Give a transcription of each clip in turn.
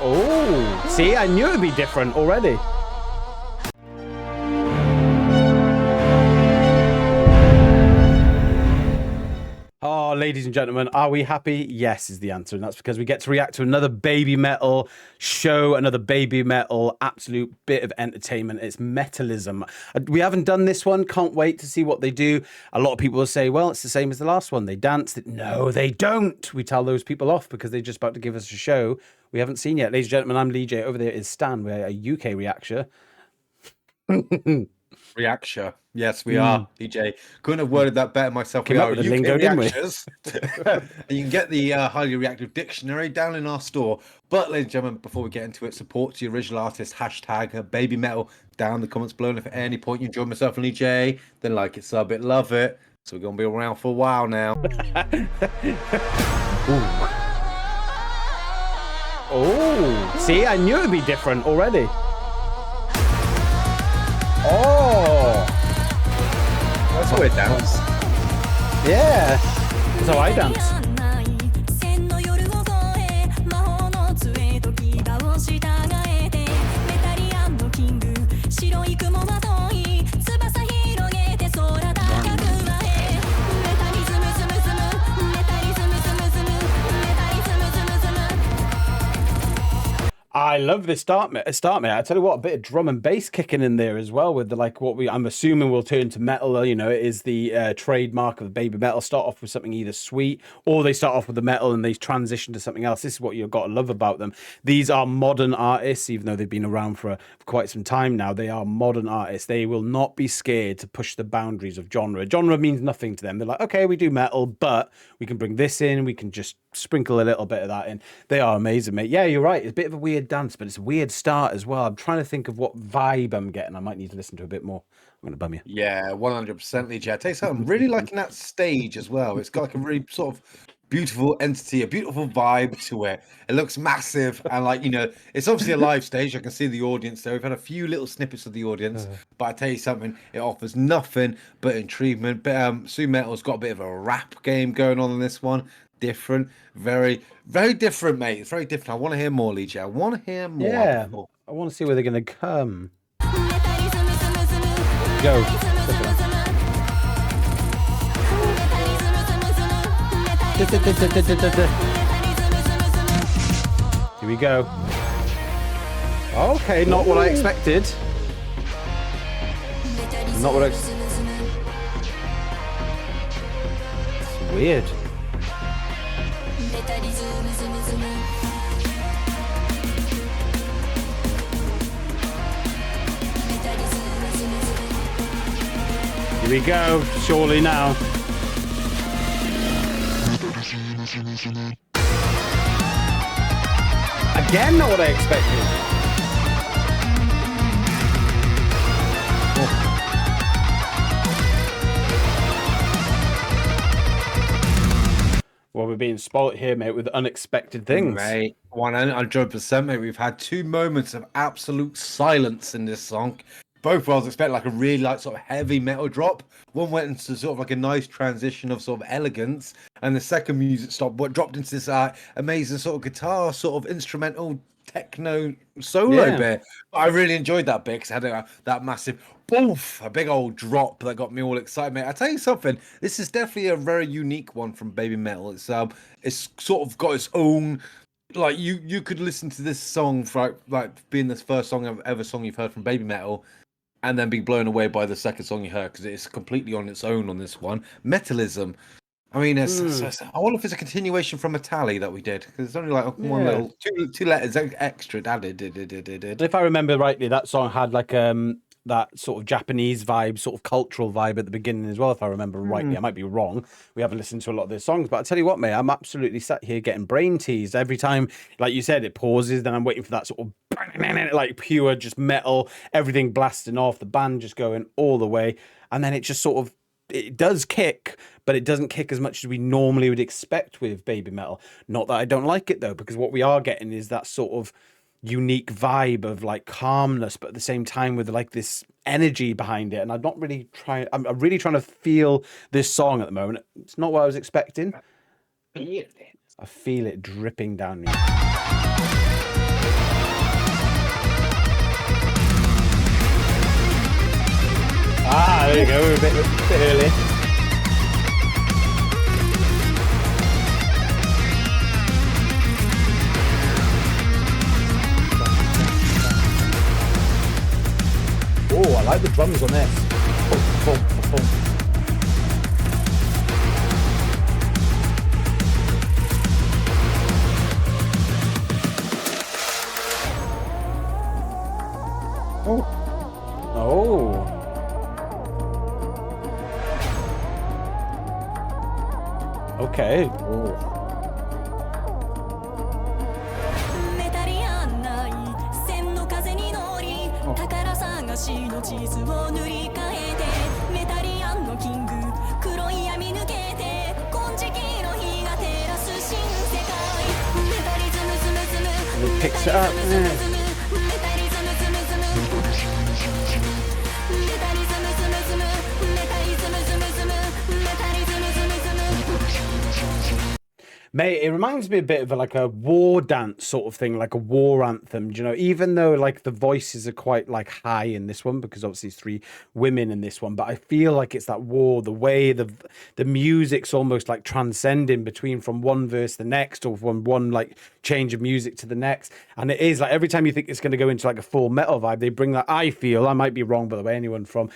Oh, see, I knew it'd be different already. Oh, ladies and gentlemen, are we happy? Yes is the answer, and that's because we get to react to another baby metal show, another baby metal absolute bit of entertainment. It's Metalism. We haven't done this one. Can't wait to see what they do. A lot of people will say, well, it's the same as the last one. They danced. No, they don't. We tell those people off because they're just about to give us a show we haven't seen yet. Ladies and gentlemen, I'm Lee J. Over there is Stan. We're a UK reaction. Reaction. Yes, we are, DJ. Couldn't have worded that better myself. Came we up are with the UK lingo, didn't we? reactors. And you can get the highly reactive dictionary down in our store. But, ladies and gentlemen, before we get into it, support the original artist, hashtag Baby Metal, down in the comments below. And if at any point you enjoy myself and EJ, then like it, sub it, love it. So we're going to be around for a while now. Oh, see, I knew it'd be different already. Oh, that's how it dance. Yeah, that's how I dance. I love this start, mate. I tell you what, a bit of drum and bass kicking in there as well with the I'm assuming will turn to metal. You know, it is the trademark of baby metal. Start off with something either sweet or they start off with the metal and they transition to something else. This is what you've got to love about them. These are modern artists, even though they've been around for quite some time now. They are modern artists. They will not be scared to push the boundaries of genre. Genre means nothing to them. They're like, okay, we do metal, but we can bring this in. We can just sprinkle a little bit of that in. They are amazing, mate. Yeah, you're right. It's a bit of a weird dance, but it's a weird start as well. I'm trying to think of what vibe I'm getting. I might need to listen to a bit more. I'm going to bum you. Yeah, 100% Lee J. I tell you something, I'm really liking that stage as well. It's got like a really sort of beautiful entity, a beautiful vibe to it. It looks massive and it's obviously a live stage. I can see the audience there. We've had a few little snippets of the audience, but I tell you something, it offers nothing but intriguement. But Sue Metal's got a bit of a rap game going on in this one. Different, very, very different, mate. It's very different. I want to hear more, Lee J. I want to hear more. Yeah, I want to see where they're going to come. Go. Here we go. Okay, not what I expected. Not what I expected. It's weird. Here we go, surely now. Again, not what I expected. Well, we're being spoilt here, mate, with unexpected things. Mate, 100%, mate. We've had 2 moments of absolute silence in this song. Both I was expecting like a really sort of heavy metal drop. One went into sort of like a nice transition of sort of elegance, and the second music stopped, but dropped into this amazing sort of guitar, sort of instrumental techno solo bit. I really enjoyed that bit because it had that massive boof, a big old drop that got me all excited, mate. I tell you something, this is definitely a very unique one from Baby Metal. It's sort of got its own. Like you could listen to this song for like being this first song ever song you've heard from Baby Metal, and then be blown away by the second song you heard because it's completely on its own on this one. Metalism. I mean, I wonder if it's a continuation from Metali that we did because it's only like one little two letters extra added. If I remember rightly, that song had like that sort of Japanese vibe, sort of cultural vibe at the beginning as well, if I remember rightly. I might be wrong. We haven't listened to a lot of their songs, but I tell you what, mate, I'm absolutely sat here getting brain teased every time. Like you said, it pauses, then I'm waiting for that sort of like pure just metal, everything blasting off, the band just going all the way, and then it just sort of it does kick, but it doesn't kick as much as we normally would expect with Baby Metal. Not that I don't like it though, because what we are getting is that sort of unique vibe of like calmness, but at the same time with like this energy behind it. And I'm really trying to feel this song at the moment. It's not what I was expecting. I feel it dripping down me. go. We're a bit early. Oh, I like the drums on this. Boom, boom, boom. Oh. Oh. Okay. Oh. メタリアンない線の風に乗り宝探しの地図を塗り替えてメタリアンのキング黒い闇抜けて金色の日が照らす新世界メタリズムズムズム It picks it up. メタリズムズムズムメタリズムズムズムメタリズムズムズムメタリズムズムズムメタリズムズムズム Mate, it reminds me a bit of like a war dance sort of thing, like a war anthem, you know, even though like the voices are quite like high in this one, because obviously it's 3 women in this one, but I feel like it's that war, the way the music's almost like transcending between from one verse to the next, or from one like change of music to the next. And it is like every time you think it's going to go into like a full metal vibe, they bring that. I feel, I might be wrong, by the way, anyone from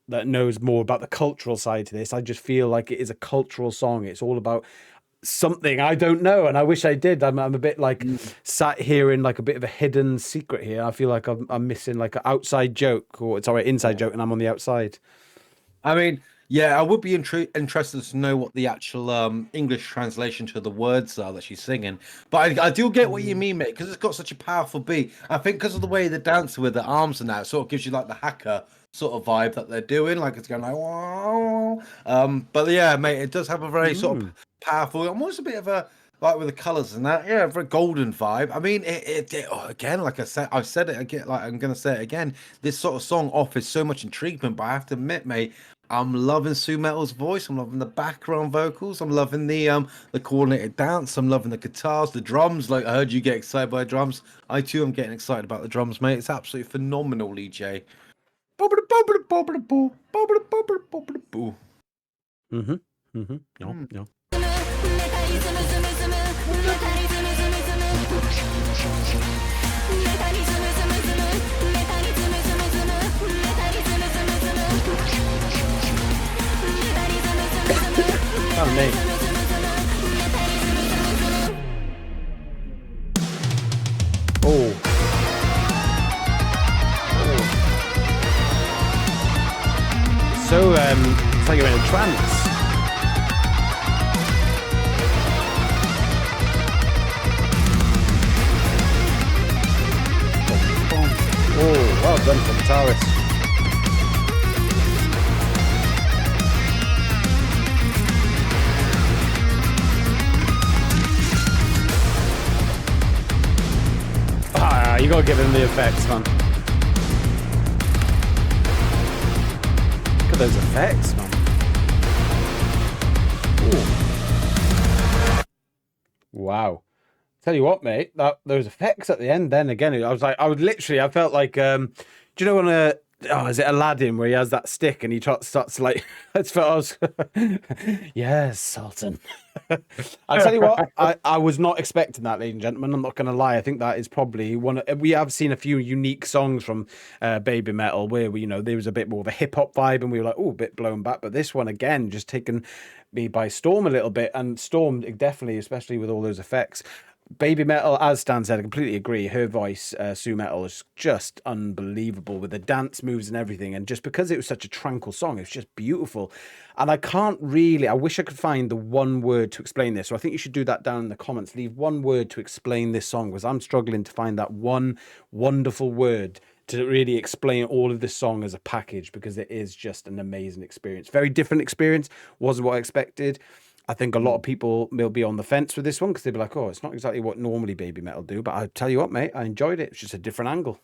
that knows more about the cultural side to this, I just feel like it is a cultural song. It's all about something I don't know, and I wish I did. I'm a bit like sat here in like a bit of a hidden secret here. I feel like I'm missing like an outside joke, or it's alright, inside joke, and I'm on the outside. I mean, yeah, I would be interested to know what the actual English translation to the words are that she's singing. But I do get what you mean, mate, because it's got such a powerful beat. I think because of the way they dance with their arms and that, it sort of gives you like the hacker sort of vibe that they're doing. Like it's going like, wow. But yeah, mate, it does have a very sort of powerful, almost a bit of a, like with the colors and that, yeah, very golden vibe. I mean, again, like I've said it again, like I'm gonna say it again. This sort of song offers so much intriguement, but I have to admit, mate, I'm loving Sue Metal's voice. I'm loving the background vocals. I'm loving the coordinated dance. I'm loving the guitars, the drums. Like I heard you get excited by drums. I too am getting excited about the drums, mate. It's absolutely phenomenal, EJ. Yeah. Oh, mate. Oh. So, it's like you're in a trance. Oh, well done for the guitarist. Ah, you gotta give him the effects, man. Look at those effects, man. Ooh. Wow. Tell you what, mate, those effects at the end, then again, I felt like, do you know when is it Aladdin where he has that stick and he starts like, yes, Sultan. I tell you what, I was not expecting that, ladies and gentlemen. I'm not going to lie. I think that is probably we have seen a few unique songs from Babymetal where there was a bit more of a hip hop vibe and we were like, oh, a bit blown back. But this one, again, just taken me by storm a little bit, and storm definitely, especially with all those effects. Babymetal, as Stan said, I completely agree. Her voice, Sue Metal, is just unbelievable with the dance moves and everything. And just because it was such a tranquil song, it's just beautiful. And I wish I could find the one word to explain this. So I think you should do that down in the comments. Leave one word to explain this song, because I'm struggling to find that one wonderful word to really explain all of this song as a package, because it is just an amazing experience. Very different experience. Wasn't what I expected. I think a lot of people will be on the fence with this one because they'll be like, oh, it's not exactly what normally Babymetal do. But I tell you what, mate, I enjoyed it. It's just a different angle.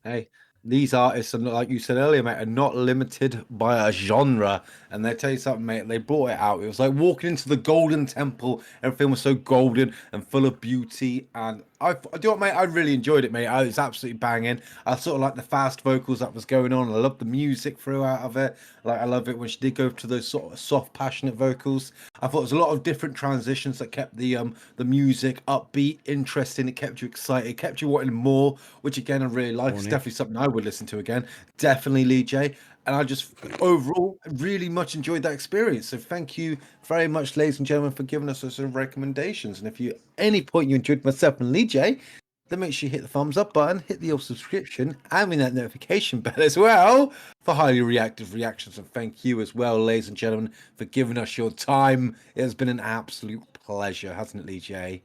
Hey, these artists, are, like you said earlier, mate, are not limited by a genre. And they tell you something, mate, they brought it out. It was like walking into the Golden Temple. Everything was so golden and full of beauty. And I do you know what, mate? I really enjoyed it, mate. I was absolutely banging. I sort of like the fast vocals that was going on. I love the music throughout of it. Like I love it when she did go to those sort of soft, passionate vocals. I thought there was a lot of different transitions that kept the music upbeat, interesting. It kept you excited, it kept you wanting more, which again I really like. It's definitely something I would listen to again. Definitely Lee J. And I just overall really much enjoyed that experience. So thank you very much, ladies and gentlemen, for giving us some recommendations. And if you any point you enjoyed myself and Lee J, then make sure you hit the thumbs up button, hit the subscription, and ring that notification bell as well for highly reactive reactions. And thank you as well, ladies and gentlemen, for giving us your time. It has been an absolute pleasure, hasn't it, Lee J?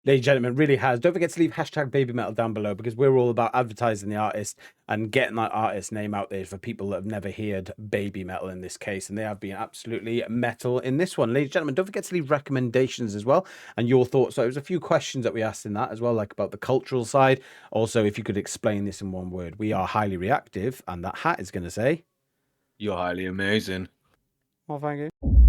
Ladies and gentlemen, really has. Don't forget to leave hashtag Baby Metal down below, because we're all about advertising the artist and getting that artist name out there for people that have never heard Baby Metal in this case. And they have been absolutely metal in this one. Ladies and gentlemen, don't forget to leave recommendations as well and your thoughts. So there was a few questions that we asked in that as well, like about the cultural side. Also, if you could explain this in one word. We are highly reactive, and that hat is going to say... You're highly amazing. Well, thank you.